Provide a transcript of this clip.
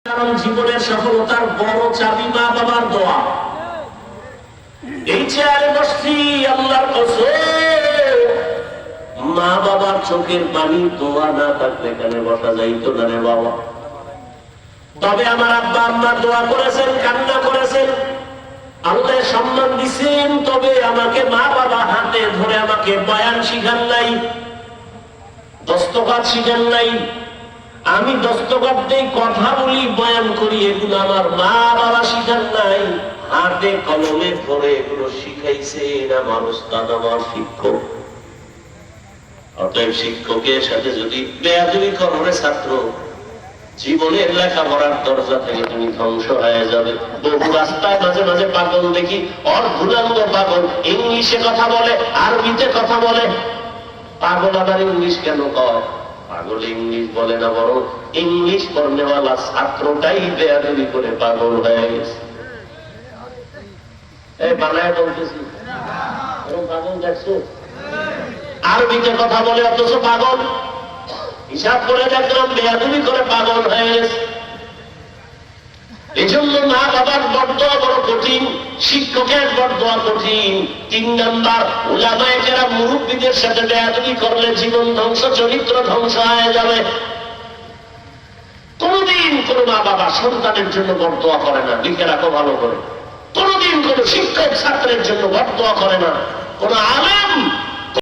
কারণ জীবনের সফলতার বড় চাবি মা বাবার দোয়া। এই চেয়ারে বসছি, আল্লাহর কসম, মা বাবার চোখের পানি দোয়া না থাকলে এখানে বসা যাইতো না রে বাবা। তবে আমার আব্বা আম্মা দোয়া করেছেন, কান্না করেছেন, আল্লাহ সম্মান দিছেন। তবে আমাকে মা বাবা হাতে ধরে আমাকে বয়ান শিখান নাই, দস্তখত শিখান নাই। আমি দস্তখত দেই, কথা বলি, বয়ান করি, এগুলো আমার মা বাবা শিখান নাই। হাতে কলমে ধরে এগুলো শিখাইছে আমার উস্তাদ, আমার শিক্ষক। অতএব শিক্ষকের সাথে যদি বেয়াদবি করো ছাত্র, জীবনের লেখাপড়ার দরজা থেকে তুমি ধ্বংস হয়ে যাবে। বহু রাস্তায় মাঝে মাঝে পাগল দেখি, অর্ধুরাঙ্গ পাগল, ইংলিশে কথা বলে, আরবিতে কথা বলে। পাগল আবার ইংলিশ কেন কয়? পাগল ইংলিশ বলে না, বরং ইংলিশ পড়নেওয়ালা ছাত্রটাই বেয়াদবি করে পাগল হয়ে গেছে। এই বানায় বলতেছি, পাগল দেখছো? আরবিতে কথা বলে অথচ পাগল। হিসাব করে দেখলাম বেয়াদবি করে পাগল হয়ে গেছে। এই জন্য মা বাবার বড়দোয়া বড় কঠিন, শিক্ষকের বড়দোয়া কঠিন। 3 নাম্বার, উলামায়ে কেরাম মুরব্বীদের সাথে বেয়াদবি করলে জীবন ধ্বংস, চরিত্র ধ্বংস হয়ে যাবে। কোনদিন কোন মা বাবা সন্তানের জন্য বড়দোয়া করে না, লিখে রাখো ভালো করে। কোনদিন কোন শিক্ষক ছাত্রের জন্য বড়দোয়া করে না। কোন আলেম